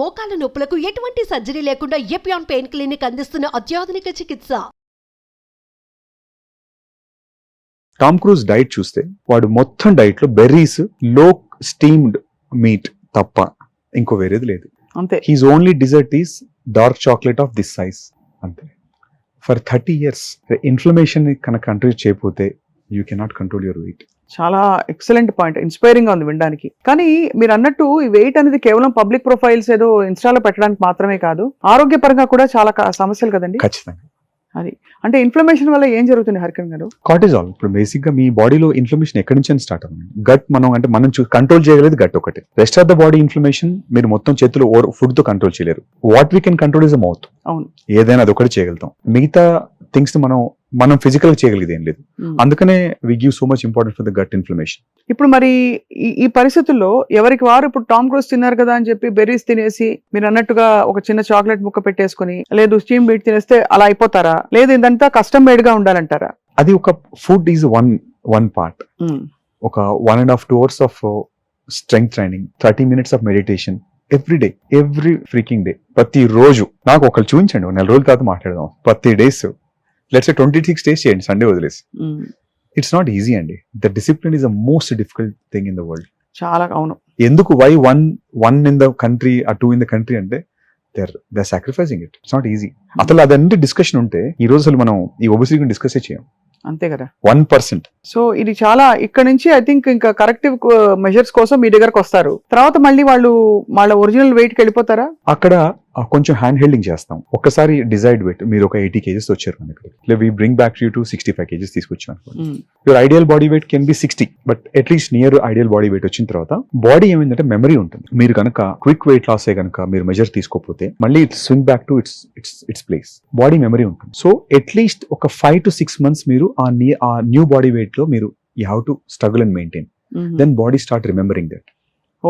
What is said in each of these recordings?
మోకాల నొప్పులకు ఎటువంటి సర్జరీ లేకుండా ఎపియాన్ పెయిన్ క్లినిక్ అందిస్తున్న అత్యాధునిక చికిత్స. టామ్ క్రూజ్ డైట్ చూస్తే వాడు మొత్తం డైట్ లో బెర్రీస్, లో స్టీమ్డ్ మీట్ తప్ప ఇంకో వేరేది లేదు. అంతే. He's only dessert is dark chocolate of this size. అంతే. ఫర్ 30 years ఇన్ఫ్లమేషన్ కనుక కంట్రోల్ చేయకపోతే you cannot control your weight. చాలా ఎక్సలెంట్ పాయింట్, ఇన్స్పైరింగ్ గా ఉంది వినడానికి. కానీ మీరు అన్నట్టు ఈ వెయిట్ అనేది కేవలం పబ్లిక్ ప్రొఫైల్స్ ఏదో ఇన్స్టాలో పెట్టడానికి మాత్రమే కాదు, ఆరోగ్యపరంగా కూడా చాలా సమస్యలు కదండి. ఖచ్చితంగా. అది అంటే ఇన్ఫ్లమేషన్ వల్ల ఏం జరుగుతుంది హరికన్ గారు? కార్టిజాల్. ఇప్పుడు బేసిక్ గా మీ బాడీలో ఇన్ఫ్లమేషన్ ఎక్కడి నుంచి స్టార్ట్ అవుతుంది? గట్ మనం కంట్రోల్ చేయగలేదు గట్ ఒకటి. Rest of the body inflammation మీరు మొత్తం చేతులు ఫుడ్ తో కంట్రోల్ చేయలేరు. What we can control is the mouth. అవును, ఏదైనా అది ఒకటి చేయగలుగుతాం. మిగతా థింగ్స్ మనం ఫిజికల్ గా చేయగలిగేది ఏం లేదు. అందుకనే we give so much importance for the gut inflammation. ఇప్పుడు మరి ఈ పరిస్థితుల్లో ఎవరికి వారు ఇప్పుడు టామ్ క్రూజ్ తిన్నారు కదా అని చెప్పి బెర్రీస్ తినేసి మీరు అన్నట్టుగా ఒక చిన్న చాక్లెట్ ముక్క పెట్టేసుకుని, లేదు స్టీమ్ బీట్ తినేస్తే అలా అయిపోతారా? లేదు ఇదంతా కస్టమ్ మేడ్ గా ఉండాలంటారా? అది ఒక ఫుడ్ ఈజ్ వన్ పార్ట్. ఒక 1.5-2 hours of strength training, 30 minutes of meditation every freaking day. ప్రతి రోజు నాకు ఒకళ్ళు చూపించండి, 4 రోజుల తర్వాత మాట్లాడదాం. ప్రతి డేస్ లెట్స్ సే 26 days చేయండి, సండే వదిలేసి. ఇట్స్ నాట్ ఈజీ అండి. The discipline is the most difficult thing in the world. చాలా. అవును. ఎందుకు why one in the country ఆ 2 in the country అంటే they're sacrificing it. It's not easy. అసలు అదంటే డిస్కషన్ ఉంటే ఈ రోజు అసలు మనం ఈ ఒబెసిటీ గురించి డిస్కస్ చేయం. అంతే కదా. 1%. సో ఇది చాలా ఇక్కడ నుంచి ఐ థింక్ ఇంకా కరెక్టివ్ మెజర్స్ కోసం మీ దగ్గరకు వస్తారు. తర్వాత మళ్ళీ వాళ్ళ ఒరిజినల్ వెయిట్ కి వెళ్ళిపోతారా? అక్కడ కొంచెం హ్యాండ్ హెల్డింగ్ చేస్తాం. ఒక్కసారి డిజైడ్ వెయిట్ మీరు ఒక 80 kgs వచ్చారు మన దగ్గర, we bring back you to 65 kgs తీసుకొచ్చాం. Your ideal body weight can be 60, but at least near ideal body weight వచ్చిన తర్వాత బాడీ ఏమైందంటే మెమరీ ఉంటుంది. మీరు కనుక క్విక్ వెయిట్ లాస్ అయ్యే కనుక మీరు మెజర్ తీసుకోకపోతే మళ్ళీ it's swing back to its place. Body memory ఉంటుంది. సో అట్లీస్ట్ ఒక 5 to 6 months మీరు ఆ న్యూ బాడీ వెయిట్ లో మీరు you have to struggle and maintain. Then body start remembering that.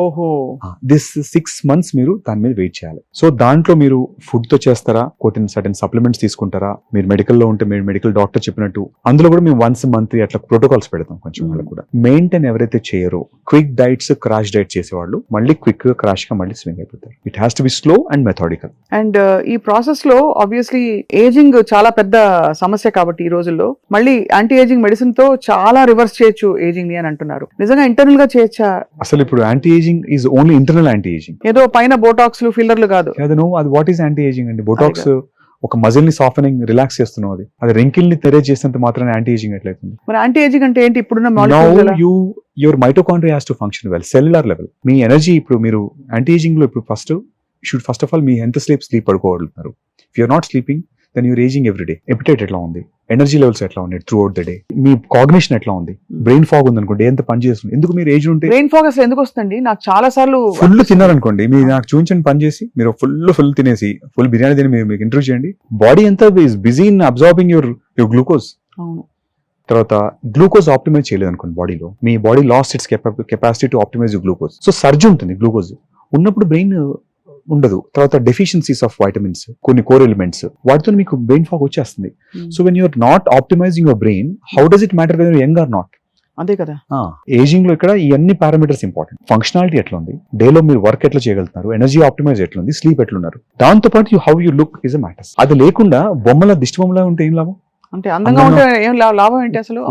ఓహో. దిస్ 6 months మీరు దాని మీద వెయిట్ చేయాలి. సో దాంట్లో మీరు ఫుడ్ తో చేస్తారా, కొన్ని సర్టెన్ సప్లిమెంట్స్ తీసుకుంటారా, మీరు మెడికల్ లో ఉంటే మీరు మెడికల్ డాక్టర్ చెప్పినట్టు అందులో కూడా మేము once a month అట్లా ప్రోటోకాల్స్ పెడతాం. కొంచెం వాళ్ళు కూడా మెయింటైన్ ఎవరైతే చేయరో, క్విక్ డైట్స్, క్రాష్ డైట్ చేసేవాళ్ళు మళ్ళీ క్విక్ గా క్రాష్ గా మళ్ళీ స్వింగ్ అయిపోతారు. It has to be slow and methodical. And ఈ ప్రాసెస్ లో ఆబ్వియస్లీ ఏజింగ్ చాలా పెద్ద సమస్య కాబట్టి ఈ రోజుల్లో మళ్ళీ యాంటీ ఏజింగ్ మెడిసిన్ తో చాలా రివర్స్ చేయొచ్చు ఏజింగ్ ని అని అంటున్నారు. నిజంగా ఇంటర్నల్ గా చేయొచ్చా? అసలు ఇప్పుడు anti ageing is only internal anti ageing. ఏదో పైన బోటాక్స్ ఫిల్లర్లు కాదు. అది వాట్ ఈస్ యాంటీ ఏజింగ్ అండి? బోటాక్స్ ఒక మజిల్ ని సాఫ్టనింగ్, రిలాక్స్ చేస్తున్నాం. అది రింకిల్ ని తెరేజ్ చేసినంత మాత్రం యాంటీ ఏజింగ్ ఎట్లయితుంది? మరి యాంటీ ఏజింగ్ అంటే ఏంటి? ఇప్పుడున్న your mitochondria has to function well, cellular level. Me energy ఇప్పుడు మీరు యాంటీ ఏజింగ్ లో ఇప్పుడు ఫస్ట్ ఆఫ్ ఆల్ మీ ఎంత స్లీప్ పడుకోగలుగుతున్నారు. If you're not sleeping then you're ageing every day. Appetite ఎట్లా ఉంది, ఎనర్జీ లెవెల్స్ ఎట్లా ఉన్నాయి త్రూ అవుట్ ద డే, మీ కాగ్నిషన్ ఎట్లా ఉంది, బ్రెయిన్ ఫాగ్ ఉంది అనుకోండి, ఎంత పని చేస్తుంది. ఎందుకు మీరు ఏజ్ ఉంటే బ్రెయిన్ ఫాగ్ అసలు ఎందుకు వస్తుంది? నాకు చాలా సార్లు ఫుల్ తిన్నారనుకోండి, మీరు నాకు చూపించండి పని చేసి, మీరు ఫుల్ తినేసి ఫుల్ బిర్యానీ తిని మీరు మీకు ఇంటర్వ్యూ చేయండి, బాడీ ఎంత busy in absorbing your glucose. తర్వాత గ్లూకోజ్ ఆప్టిమైజ్ చేయలేదు అనుకోండి బాడీలో, మీ body lost its capacity to optimise glucose. So surge ఉంటుంది గ్లూకోజ్ ఉన్నప్పుడు, బ్రెయిన్ ఉండదు. తర్వాత డెఫిషియన్సీస్ ఆఫ్ వైటమిన్స్, కొన్ని కోర్ ఎలిమెంట్స్, వాటితో మీకు బ్రెయిన్ ఫాగ్ వచ్చేస్తుంది. So when you're not optimising your brain, how does it matter whether young or not? అంతే కదా. ఏజింగ్ లో ఇక్కడ ఈ అన్ని పారామీటర్స్ ఇంపార్టెంట్. ఫంక్షనాలిటీ ఎట్లా ఉంది, డేలో మీరు వర్క్ ఎట్లా చేయగలుగుతున్నారు, ఎనర్జీ ఆప్టిమైజ్ ఎట్లా ఉంది, స్లీప్ ఎట్లున్నారు, దాంతో పాటు how you look is a matters. అది లేకుండా దిష్టి బొమ్మలా ఉంటే ఏం లాభం? అంటే అందంగా ఉంటే ఏం లాభం ఏంటి అసలు?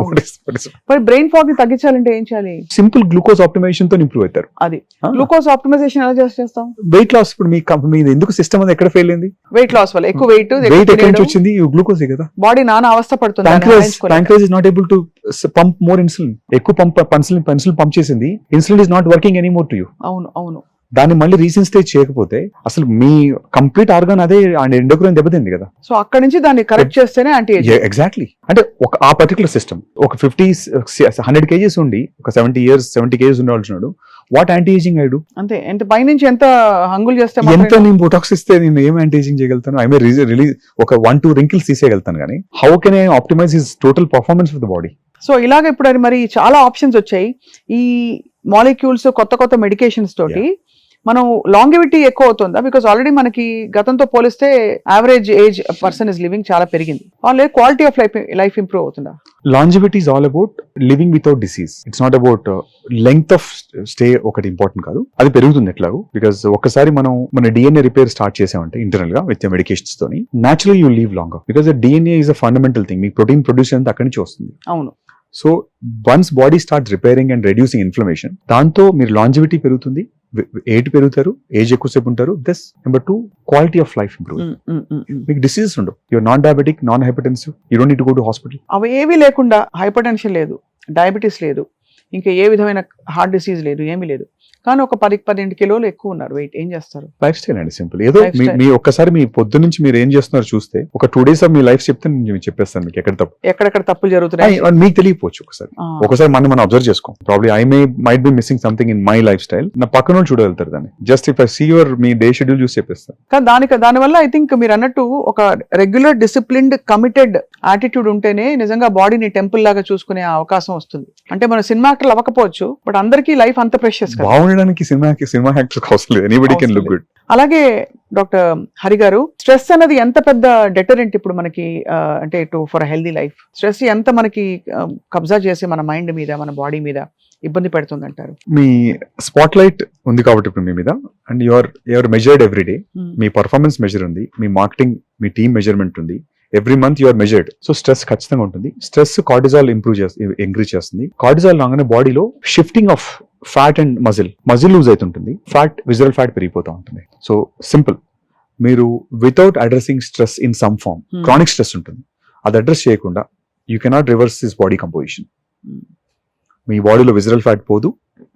మరి బ్రెయిన్ ఫాగ్ ని తగ్గించాలంటే ఏం చేయాలి? సింపుల్ గ్లూకోజ్ ఆప్టిమైజేషన్ తో ఇంప్రూవ్ అవుతారు. అది గ్లూకోజ్ ఆప్టిమైజేషన్ ఎలా చేస్తాం? Weight loss. ఇప్పుడు మీ ఎందుకు సిస్టమ్ అది ఎక్కడ ఫెయిల్ అయింది? వెయిట్ లాస్ వల్ల. ఎక్కువ వెయిట్ ఎక్కడి నుంచి వచ్చింది? గ్లూకోజ్ కదా. బాడీ నానా అవస్థ పడుతుంది. Pancreas is not able to pump more insulin. ఎక్కువ ఇన్సులిన్ పంప్ చేసింది, insulin is not working anymore to you. అవును. దాన్ని మళ్ళీ రీసెన్సిటైజ్ చేయకపోతే అసలు మీ కంప్లీట్ ఆర్గాన్ అదే ఎండోక్రైన్ దెబ్బతింది కదా. సో అక్కడ నుంచి దాన్ని కరెక్ట్ చేస్తేనే యాంటీ ఏజింగ్. ఎగ్జాక్ట్లీ. అంటే ఆ పర్టికులర్ సిస్టమ్ ఒక 100 kgs ఉండి ఒక 70 kgs ఉండవలసినాడు, వాట్ యాంటీ ఏజింగ్ అయ్యాడు? అంతే. ఎంత పైనుంచి ఎంత హంగులు చేస్తే, ఎంత నేను బోటాక్స్ ఇస్తే నేను ఏం యాంటీ ఏజింగ్ చేయగలుగుతాను? ఐ మే రిలీజ్ ఒక 1-2 wrinkles తీసేయగలుగుతాను, కానీ how can I optimise his total performance of the body? So ఇలాగ ఇప్పుడు మరి చాలా ఆప్షన్స్ వచ్చాయి. ఈ మాలిక్యూల్స్, కొత్త మెడికేషన్స్ తోటి మనం లాంగివిటీ ఎక్కువ అవుతుందా? బికాస్ ఆల్రెడీ మనకి గతంతో పోలిస్తే average age person is living చాలా పెరిగింది. వాళ్ళే క్వాలిటీ ఆఫ్ లైఫ్ ఇంప్రూవ్ అవుతుందా? Longevity is all about living without disease. It's not about length of stay ఒకటి ఇంపార్టెంట్ కాదు, అది పెరుగుతుంది ఎట్లాగో. బికాస్ ఒక్కసారి మనం మన డిఎన్ఏ రిపేర్ స్టార్ట్ చేసామంటే ఇంటర్నల్ గా విత్ మెడికేషన్స్ తోని natural you leave longer. Because DNA is a fundamental thing. మీకు ప్రోటీన్ ప్రొడ్యూస్ అంతా అక్కడి నుంచి వస్తుంది. అవును. So once body start repairing and reducing inflammation, దాంతో మీరు లాంజివిటీ పెరుగుతుంది, ఏజ్ పెరుగుతారు, ఏజ్ ఎక్కువసేపు ఉంటారు. This number 2, quality of life improve. మీకు డిసీజెస్ ఉండవు. You're non diabetic, non hypertensive, you don't need to go to hospital. అవి ఏవి లేకుండా హైపర్ టెన్షన్ లేదు, డయాబెటీస్ లేదు, ఇంకా ఏ విధమైన హార్ట్ డిసీజ్ లేదు, ఏమీ లేదు, కానీ ఒక 10-12 కిలోలు ఎక్కువ ఉన్నారు. వెయిట్ ఏం చేస్తారు? లైఫ్ స్టైల్ అండి, సింపుల్. ఏదో మీ ఒక్కసారి మీ పొద్దు నుంచి మీరు ఏం చేస్తున్నారు చూస్తే ఒక 2 days ఆఫ్ మీ లైఫ్ చెప్తే నేను చెప్పేస్తాను మీకు ఎక్కడెక్కడ తప్పులు జరుగుతున్నాయి మీకు తెలియకపోవచ్చు. ఒకసారి మనం అబ్జర్వ్ చేసుకోం. Probably I might be missing something in my lifestyle. నా పక్కన వాళ్ళు చూడగలుగుతారు దాన్ని. Just if I see your మీ డే షెడ్యూల్ చూసి చెప్పేస్తాను. కానీ దానివల్ల ఐ థింక్ మీరు అన్నట్టు ఒక రెగ్యులర్ డిసిప్లిన్డ్ కమిటెడ్ యాటిట్యూడ్ ఉంటేనే నిజంగా బాడీని టెంపుల్ లాగా చూసుకునే అవకాశం వస్తుంది. అంటే మన సినిమా యాక్టర్లు అవ్వకపోవచ్చు, బట్ అందరికీ లైఫ్ అంత ప్రెషియస్. బాగుండడానికి సినిమా యాక్టర్స్ అవసరం లేదు. Anybody can look good. అలాగే డాక్టర్ హరి గారు, స్ట్రెస్ అనేది ఎంత పెద్ద డెటరెంట్ ఇప్పుడు మనకి, అంటే ఫర్ హెల్దీ లైఫ్ స్ట్రెస్ ఎంత మనకి కబ్జా చేసి మన మైండ్ మీద, మన బాడీ మీద ఇబ్బంది పెడుతుంది అంటారు? మీ స్పాట్ లైట్ ఉంది కాబట్టి ఇప్పుడు మీ మీద, and your measured every day. మీ పర్ఫార్మెన్స్ మెజర్ ఉంది, మీ మార్కెటింగ్, మీ టీమ్ మెజర్మెంట్ ఉంది. Every month you're measured. So stress ఖచ్చితంగా ఉంటుంది. స్ట్రెస్ కార్టిజాల్ ఇంక్రీజ్ చేస్తుంది. కార్టిజాల్ లాగానే బాడీలో shifting of fat and muscle lose అవుతుంటుంది, ఫ్యాట్, విజరల్ ఫ్యాట్ పెరిగిపోతూ ఉంటుంది. సో సింపుల్, మీరు without addressing stress in some form, chronic stress ఉంటుంది, అది అడ్రస్ చేయకుండా you cannot reverse this body composition. మీ బాడీలో విజరల్ ఫ్యాట్ పోదు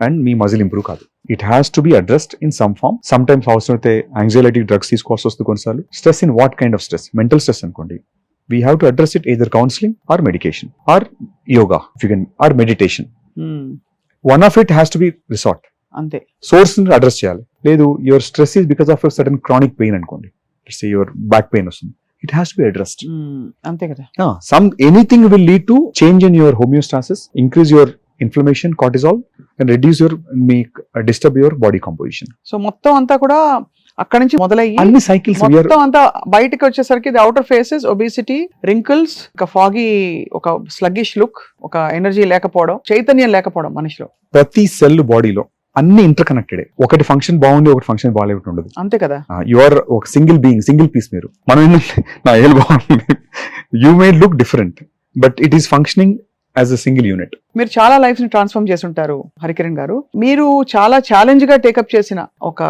అండ్ మీ మజిల్ ఇంప్రూవ్ కాదు. It has to be addressed in some form. Sometimes అవసరమైతే యాంగ్జైటీ డ్రగ్స్ తీసుకోవాల్సి వస్తుంది కొన్నిసార్లు. Stress in what kind of stress? Mental stress అనుకోండి, we have to address it either counseling or medication or yoga if you can, or meditation. One of it has to be resort. అంతే, source ని address చేయాలి. లేదు your stress is because of certain chronic pain అనుకోండి, your back pain వస్తుంది, it has to be addressed. అంతే కదా. Anything will lead to change in your homeostasis, increase your inflammation, cortisol, and reduce your disturb your body composition. So మొత్తం అంతా కూడా అక్కడ నుంచి మొదలయ్యి అన్ని సైకిల్స్ మొత్తం అంతా బయటకు వచ్చేసరికి the outer faces obesity, wrinkles, ఒక ఫాగీ, ఒక స్లగ్గిష్ లుక్, ఒక ఎనర్జీ లేకపోవడం, చైతన్యం లేకపోవడం మనిషిలో. ప్రతి సెల్ బాడీలో అన్ని ఇంటర్ కనెక్టెడ్. ఒకటి ఫంక్షన్ బాగుంది, ఒకటి ఫంక్షన్ బాగాలేకపోతే ఉండదు. అంతే కదా. యువర్ ఒక సింగిల్ బీయింగ్, సింగిల్ పీస్. మీరు మనం ఏంటంటే నా ఏళ్ళు బాగుంది, you may look different, but it is functioning as a single unit. మీరు చాలా లైఫ్ ని ట్రాన్స్ఫార్మ్ చేసి ఉంటారు హరికిరణ్ గారు. మీరు చాలా ఛాలెంజ్ గా టేకప్ చేసిన ఒక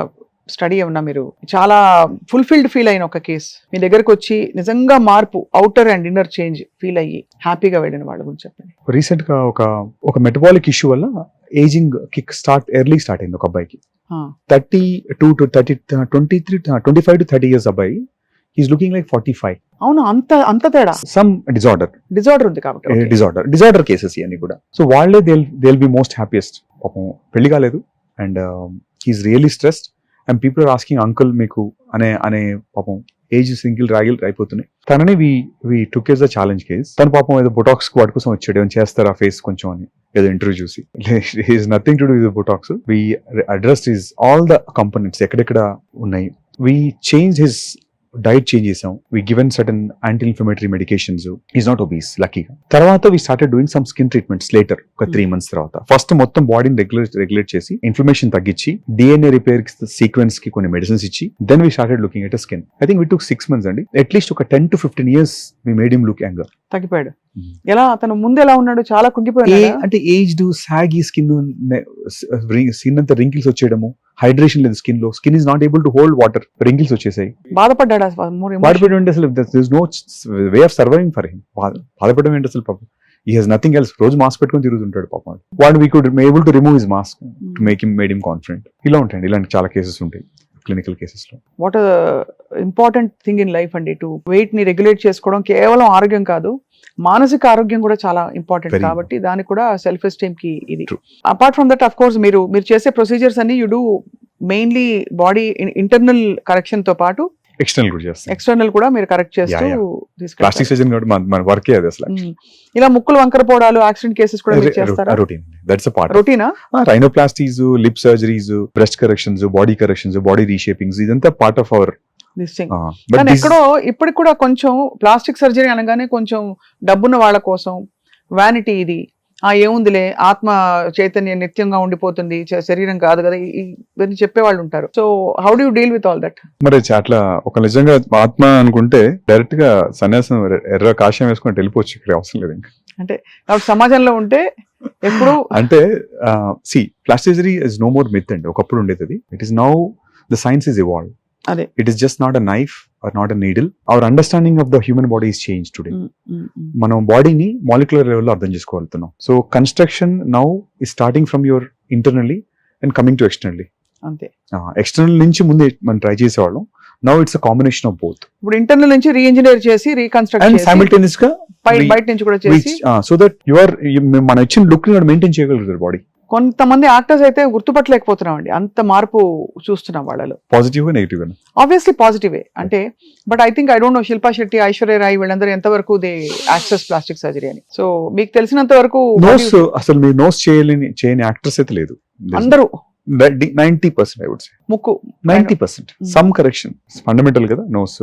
స్టడీ ఏమన్నా, మీరు చాలా ఫుల్ఫిల్డ్ ఫీల్ అయిన ఒక కేసు మీ దగ్గరకు వచ్చి నిజంగా మార్పు, outer and inner change feel అయ్యి హ్యాపీగా వెళ్ళిన వాళ్ళ గురించి చెప్పండి. రీసెంట్ గా ఒక మెటబాలిక్ ఇష్యూ వల్ల ఏజింగ్ కిక్ ఎర్లీ స్టార్ట్ అయింది ఒక అబ్బాయికి. 25 to 30 years అబ్బాయి, హీస్ లుకింగ్ లైక్ 45. అవును, అంత తేడా. సమ్ డిజార్డర్ ఉంది కాబట్టి, డిజార్డర్ కేసెస్ ఇవన్నీ కూడా. సో వాళ్ళే దే బి మోస్ట్ హ్యాపీయెస్ట్. పాపం పెళ్లి కాలేదు and he's really stressed and people are asking uncle మీకు అనే పాపం ఏజ్ సింగిల్ రాగిల్ అయిపోతున్నాయి. తనని we took as the challenge case. తన పాపం ఏదో బొటాక్స్ వాటి కోసం వచ్చాడు, ఏమైనా చేస్తారా ఫేస్ కొంచెం అని ఏదో ఇంటర్వ్యూ చూసి. Is nothing to do with Botox. We addressed his all the components ఎక్కడెక్కడ ఉన్నాయి. We change his diet change చేసాం. We given certain anti inflammatory medications. Is not obese లక్కీగా. తర్వాత we started doing some skin treatments later, ఒక 3 months తర్వాత. First మొత్తం బాడీని regulate చేసి ఇన్ఫ్లమేషన్ తగ్గించి డిఎన్ఏ రిపేర్ సీక్వెన్స్ కి కొన్ని మెడిసిన్స్ ఇచ్చి then we started looking at skin. I think we took 6 months అండి. అట్లీస్ట్ ఒక 10 to 15 years we made him look younger. తగ్గిపోయాడు. ఎలా అతను ముందు ఎలా ఉన్నాడు? చాలా కుంగిపోయాడు. అంటే ఏజ్డ్, సాగి స్కిన్, స్కిన్ అంతా రింకిల్స్ వచ్చేయడము, హైడ్రేషన్ లేదు స్కిన్ లో, skin is not able to hold water, wrinkles వచ్చేసాయి. బాధపడ్డాడు అసలు there's no way of surviving for him. బాధపడడం ఏంటి అసలు పాపం. He has nothing else. రోజు మాస్క్ పెట్టుకొని తిరుగుతుంటాడు పాపం. వాడు we could able to remove his mask to made him confident. ఇలా ఉంటాయండి, ఇలాంటి చాలా కేసెస్ ఉంటాయి క్లినికల్ కేసెస్ లో. What important thing in life అండి, టు వెయిట్ ని రెగ్యులేట్ చేసుకోవడం కేవలం ఆరోగ్యం కాదు, మానసిక ఆరోగ్యం కూడా చాలా ఇంపార్టెంట్. కాబట్టి దానికి కూడా సెల్ఫ్ ఎస్టీమ్ కి ఇది. Apart from that of course మీరు చేసే ప్రొసీజర్స్ అన్ని you do mainly body internal correction తో పాటు ఎక్స్టర్నల్ కూడా చేస్తాం. ఎక్స్టర్నల్ కూడా మీరు కరెక్ట్ చేస్తూ Yeah, తీసుకెళ్తారు. ప్లాస్టిక్ సర్జన్ కాబట్టి మన వర్కే అది అసలు. ఇలా ముక్కులు వంకర పోవడాలు, యాక్సిడెంట్ కేసెస్ కూడా మీరు చేస్తారా? Routine, that's a part. రొటీనా? Rhinoplasties, lip surgeries, breast corrections, body corrections, body reshapings, ఇదంతా part of our. This thing. కానీ ఎక్కడో ఇప్పటికి కూడా కొంచెం ప్లాస్టిక్ సర్జరీ అనగానే కొంచెం డబ్బున్న వాళ్ళ కోసం వ్యానిటీ, ఇది ఏముందిలే, ఆత్మ చైతన్యం నిత్యంగా ఉండిపోతుంది, శరీరం కాదు కదా, ఇవన్నీ చెప్పేవాళ్ళు ఉంటారు. So how do you deal with all that? మరి అట్లా ఒక నిజంగా ఆత్మ అనుకుంటే డైరెక్ట్ గా సన్యాసం ఎర్ర కాషాయం వేసుకుని వెళ్ళిపోవచ్చు, ఇక్కడ అవసరం లేదు ఇంకా. అంటే సమాజంలో ఉంటే ఎప్పుడు అంటే plastic surgery is no more myth అండి. ఒకప్పుడు ఉండేది అది. It is now the science is evolve. అదే, it is just not a knife or not a needle. Our understanding of the human body is change today. మనం బాడీని molecular లెవెల్లో అర్థం చేసుకోగలుగుతున్నాం. So construction now is starting from your internally and coming to externally. అంతే, external నుంచి ముందే మనం try చేసేవాళ్ళం. Now it's a combination of both. ఇప్పుడు ఇంటర్నల్ నుంచి రీఇంజనీర్ చేసి రీకన్స్ట్రక్ట్ అండ్ చేసి సైమల్టేనియస్ గా బయట నుంచి కూడా చేసి, సో దట్ మన ఇచ్చిన లుక్ ని మెయింటైన్ చేయగలుగుతారు బాడీ. కొంతమంది యాక్టర్స్ అయితే గుర్తుపట్టలేకపోతున్నాం అండి, అంత మార్పు చూస్తున్నాం వాళ్ళలో. పాజిటివ్ నెగిటివ్ ఆబ్వియస్లీ పాజిటివే అంటే, but I think I don't know Shilpa Shetty, Aishwarya Rai వీళ్ళందరూ ఎంతవరకు దే యాక్సెస్ ప్లాస్టిక్ సర్జరీ అని. సో మీకు తెలిసినంత వరకు నోస్, అసలు మీరు నోస్ చేయని యాక్టర్స్ అయితే లేదు. అందరూ 90% I would say. ముక్కు 90%. సమ్ కరెక్షన్ ఫండమెంటల్ కదా నోస్.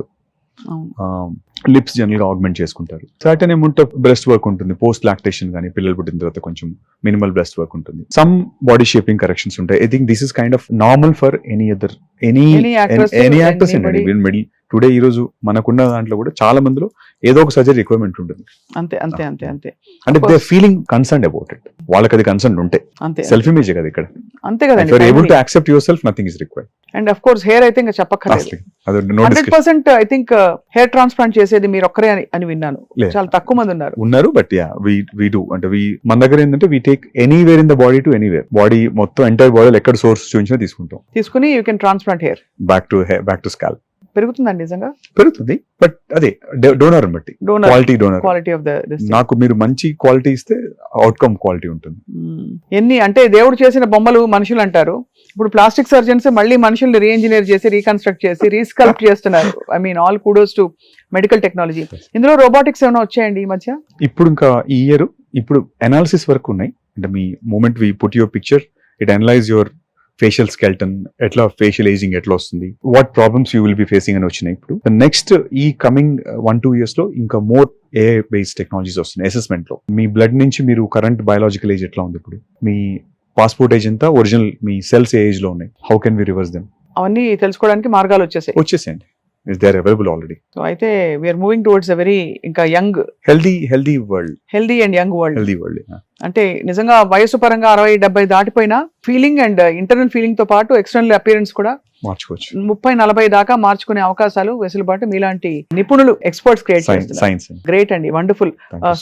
లిప్స్ జనరల్ గా ఆగ్మెంట్ చేసుకుంటారు. Certain amount of breast work ఉంటుంది. పోస్ట్ లాక్టేషన్ కానీ పిల్లలు పుట్టిన తర్వాత కొంచెం మినిమల్ బ్రెస్ట్ వర్క్ ఉంటుంది. సమ్ బాడీ షేపింగ్ కరెక్షన్స్ ఉంటాయి. I think this is kind of normal for any actors అండి. టుడే ఈ రోజు మనకున్న దాంట్లో కూడా చాలా మందిలో ఏదో ఒక సర్జరీ రిక్వైర్మెంట్ ఉంటుంది. అంతే అంతే అంతే అంతే అంటే they feeling concern about it. వాళ్ళకి అది కన్సర్న్ ఉంటే అంతే, సెల్ఫ్ ఇమేజ్ కదా ఇక్కడ. అంతే కదండి. Able to accept your self, nothing is required. And of course hair అయితే ఇంకా చెప్పక్కర్లేదు. 100% ఐ థింక్ హెయిర్ ట్రాన్స్ప్లాంట్ చేసేది మీరు ఒక్కరే అని విన్నాను. చాలా తక్కువ మంది ఉన్నారు. But yeah we do. అంటే మన దగ్గర ఏంటంటే we take anywhere in the body to anywhere. Body మొత్తం ఎంటైర్ బాడీలో ఎక్కడ సోర్స్ చూపించినా తీసుకుని you can transplant hair back to scalp. పెరుగుతుందండి నిజంగా? పెరుగుతుంది, బట్ అదే డోనర్ బట్టి క్వాలిటీ ఆఫ్ ద. నాకు మీరు మంచి క్వాలిటీ ఇస్తే అవుట్కమ్ క్వాలిటీ ఉంటుంది. ఎన్ని అంటే దేవుడు చేసిన బొమ్మలు మనుషులు అంటారు. ఇప్పుడు ప్లాస్టిక్ సర్జన్స్ మళ్ళీ మనుషుల్ని రీఇంజనీర్ చేసి రీకన్స్ట్రక్ట్ చేసి రీస్కల్ప్ట్ చేస్తున్నారు. I mean all kudos to medical technology. ఇందులో రోబోటిక్స్ ఏమైనా వచ్చాయండి ఈ మధ్య? ఇప్పుడు ఇంకా ఈ ఇయర్ ఇప్పుడు అనాలిసిస్ వరకు ఉన్నాయి. అంటే మీ moment we put your picture, it analyse your facial skeleton, ఎట్లా ఫేషియల్ ఏజింగ్ ఎట్లా వస్తుంది, what problems you will be facing అని వచ్చినాయి. ఇప్పుడు నెక్స్ట్ ఈ కమింగ్ 1-2 years లో ఇంకా మోర్ AI బేస్డ్ టెక్నాలజీస్ వస్తున్నాయి. అసెస్మెంట్ లో మీ బ్లడ్ నుంచి మీరు కరెంట్ బయాలజికల్ ఏజ్ ఎట్లా ఉంది, ఇప్పుడు మీ పాస్పోర్ట్ ఏజ్ ఎంత, ఒరిజినల్ మీ సెల్స్ ఏజ్ లో ఉన్నాయి, how can we reverse them, అవన్నీ తెలుసుకోవడానికి మార్గాలు వచ్చేసాయండి. They are available already. So అయితే we are moving towards a very ఇంకా young healthy world. Healthy and young world. Yeah. అంటే నిజంగా వయసు పరంగా 60-70 దాటిపోయినా ఫీలింగ్ అండ్ ఇంటర్నల్ ఫీలింగ్ తో పాటు ఎక్స్టర్నల్ అపియరెన్స్ కూడా మార్చుకోవచ్చు. 30-40 దాకా మార్చుకునే అవకాశాలు వెసులుబాటు మీలాంటి నిపుణులు ఎక్స్పర్ట్స్ క్రియేట్ చేస్తున్నారు. గ్రేట్ అండి, వండర్ఫుల్.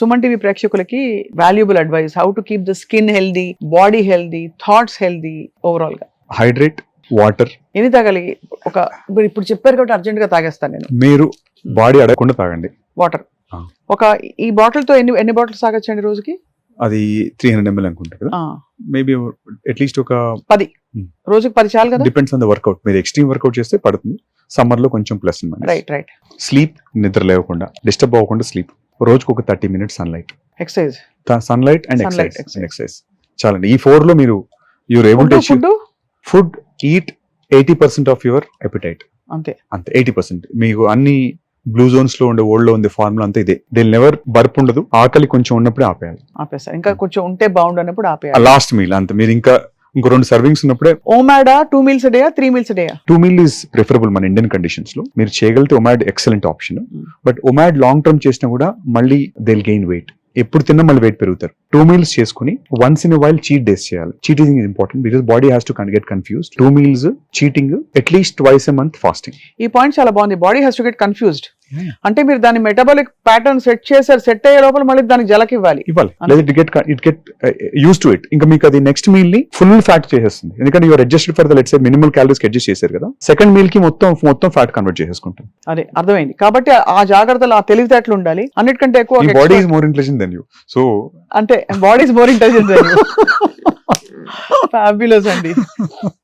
సుమన్ టీవీ ప్రేక్షకులకి valuable advice, how to keep the skin healthy, body healthy, thoughts healthy, overall గా. హైడ్రేట్, వాటర్ ఎన్ని తాగాలి? ఇప్పుడు చెప్పారు కాబట్టి అర్జెంట్ గా తాగేస్తాను నేను. మీరు బాడీ అడగకుండా తాగండి వాటర్. ఈ బాటిల్ తో ఎన్ని బాటిల్స్ తాగొచ్చండి రోజుకి? అది 300 ml అనుకుంటా కదా, మేబీ అట్లీస్ట్ ఒక 10 రోజుకి 10 చాలు కదా. Depends on the work out. మీరు ఎక్స్ట్రీమ్ వర్కౌట్ చేస్తే పడుతుంది, సమ్మర్ లో కొంచెం ప్లస్. రైట్. స్లీప్, నిద్ర లేకుండా డిస్టర్బ్ అవ్వకుండా స్లీప్. రోజుకు ఒక 30 minutes sunlight, exercise, sunlight and exercise చాలండి. ఈ 4 లో మీరు you're able to food eat 80% of your appetite. అంతే 80%. మీకు అన్ని బ్లూ జోన్స్ లో ఉండే వరల్డ్ లో ఉండే ఫార్ములా అంతా ఇదే. దే నెవర్ బర్ప్ ఉండదు. ఆకలి కొంచెం ఉన్నప్పుడే ఆపేస్తారు. ఇంకా కొంచెం ఉంటే బాగుండు అన్నప్పుడు ఆపేయాలి. లాస్ట్ మీల్ అంతే. మీరు ఇంకో 2 servings ఉన్నప్పుడే. ఓమాడా 2 meals a day, 3 meals a day? 2 meals is preferable మన ఇండియన్ కండిషన్స్ లో. మీరు చేయగలిగితే OMAD excellent option. But OMAD long term చేసినా కూడా మళ్ళీ దే విల్ గెయిన్ వెయిట్. ఎప్పుడు తిన్నా మళ్ళీ వెయిట్ పెరుగుతారు. 2 meals చేసుకుని once in while cheat days చేయాలి. Cheating is important because body has to get confused. 2 meals cheating, at least twice a month ఫాస్టింగ్. ఈ పాయింట్ చాలా బాగుంది. Body has to get confused అంటే మీరు దాని మెటబాలిక్ ప్యాటర్న్ సెట్ అయ్యే లోపల మళ్ళీ దానికి జలకి ఇవ్వాలి. లేదా it get use to it. ఇంకా మీకు అది నెక్స్ట్ మీల్ ని ఫుల్ ఫ్యాట్ చేసేస్తుంది. ఎందుకంటే you're adjusted for the let's say minimal calories adjust చేశారు కదా, సెకండ్ మీల్ కి మొత్తం ఫ్యాట్ కన్వర్ట్ చేసేసుకుంటాం. అదే అర్థమైంది. కాబట్టి ఆ జాగ్రత్తలు, ఆ తెలివితేటలు ఉండాలి. అన్నిటికంటే ఎక్కువ body is more intelligent than you. So అంటే body is more intelligent than you. Fabulous అండి.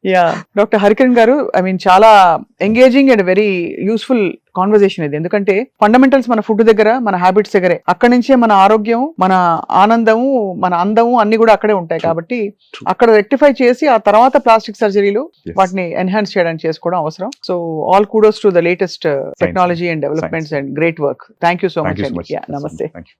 యా డాక్టర్ హరికిరణ్ గారు, ఐ మీన్ చాలా engaging and very useful conversation ఇది. ఎందుకంటే ఫండమెంటల్స్ మన ఫుడ్ దగ్గర, మన హ్యాబిట్స్ దగ్గరే, అక్కడి నుంచే మన ఆరోగ్యం, మన ఆనందము, మన అందము అన్ని కూడా అక్కడే ఉంటాయి. కాబట్టి అక్కడ రెక్టిఫై చేసి ఆ తర్వాత ప్లాస్టిక్ సర్జరీలు వాటిని ఎన్హాన్స్ చేయడానికి చేసుకోవడం అవసరం. So all kudos to the latest technology and developments and great work. Thank you so much అండి. నమస్తే. Thank you.